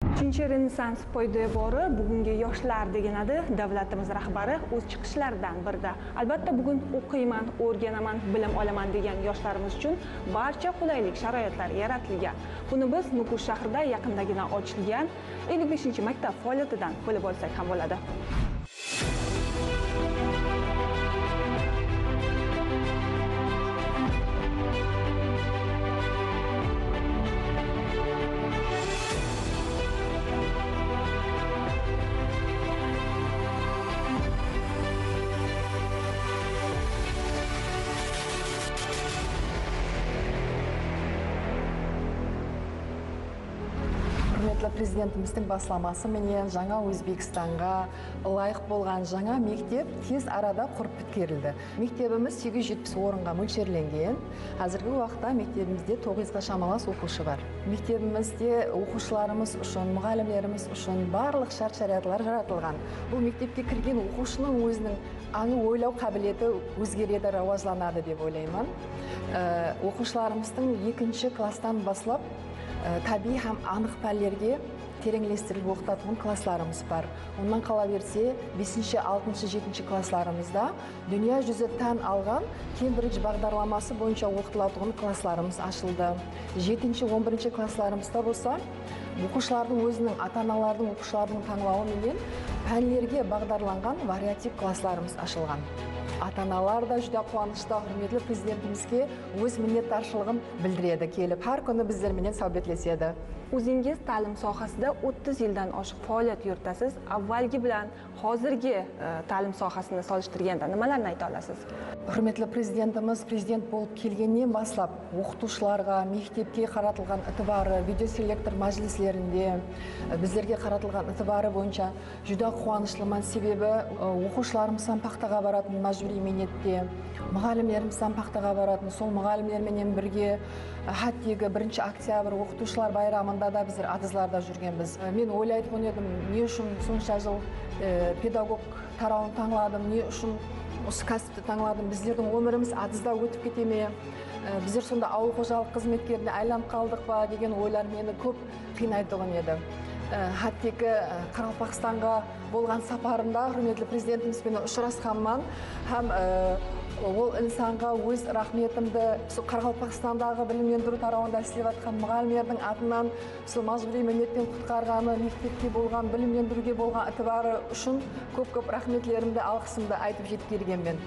Uchinchi Renessans poydevori bugungi yoshlar deganadi davlatimiz rahbari o'z chiqishlaridan birida. Albatta bugun o'qiyman, o'rganaman, bilim olaman degan yoshlarimiz uchun barcha qulaylik sharoitlar yaratilgan. Buni biz Nukus shahrida yaqindagina ochilgan 55-maktab faoliyatidan bilib olsak ham bo'ladi. Prezidentimizдің басламасы менен жаңа Өзбекстанға лайық болған жаңа мектеп тез арада құрып біткерілді. Мектебіміз 870 орынға мөлшерленген. Қазіргі уақытта мектебімізде 900-ға шамалас оқушы бар. Мектебімізде оқушыларымыз үшін, мұғалімдеріміз үшін барлық шарт-шараттар жаратылған. Бұл мектепке кірген оқушының өзінің аңы ойлау қабілеті өзгереді, рауажланады деп ойлаймын. Оқушыларымыздың 2-ші класстан баслап таби һәм анық пәндерге тереңлестіріліп оқытатын классларымыз бар. Ондан қала берсе, 5-ші, 6-ші, 7-ші классларымызда дүния жүзі тән алған Кембридж бағдарламасы бойынша оқытылатын классларымыз ашылды. 7-ші, 11-ші классларымызда болса, оқушылардың өзінің, ата-аналардың оқушылардың таңдауы менен пәндерге бағдарланған вариатив классларымыз ашылған. Ата-аналар да жүдә қуанышта құрметлі президентімізге өз minnettarchiligin bildiradi, kelib har kuni bizlarмен suhbatlashadi. O'zingiz ta'lim sohasida 30 yildan oshiq faoliyat yuritasiz. Avvalgi bilan hozirgi ta'lim sohasini solishtirganda nimalarni ayta olasiz? Hurmatli prezidentimiz prezident bo'lib kelgandan boshlab o'qituvchilarga, mектепке qaratılgan e'tibori, videoselektor majlislarida bizlarga qaratilgan e'tibori bo'yicha juda quvonchliman, sebebi o'quvchilarimiz ham paxtaga boradi majburiy minnatda, muallimlarimiz ham paxtaga boradi. Сол muallimlarмен birga hattoki 1-oktyabr o'qituvchilar bayramida da bizlar adizlarda жүргенбіз. Men o'ylaydigan edim, ne uchun сонша жыл pedagog tarafini tanladim, ne uchun осы кәсіпті таңладым, біздердің өміріміз адызда өтіп кете ме, біздер сонда ауыл қожалық қызметкеріне айланып қалдық па деген ойлар мені көп қинайтын еді. Хаттекі Қарақалпақстанға болған сапарымда құрметлі президентімізбен ұшырасқанмын, һәм ол инсанға өз рахметімді Қарақалпақстандағы білім беру тарауында істеп жатқан мұғалімдердің атынан мәжбүри міндеттен құтқарғаны, мектепке болған білім беруге болған ынтыбары үшін көп рахметлерімді, алғысымды айтып жеткізгенмін.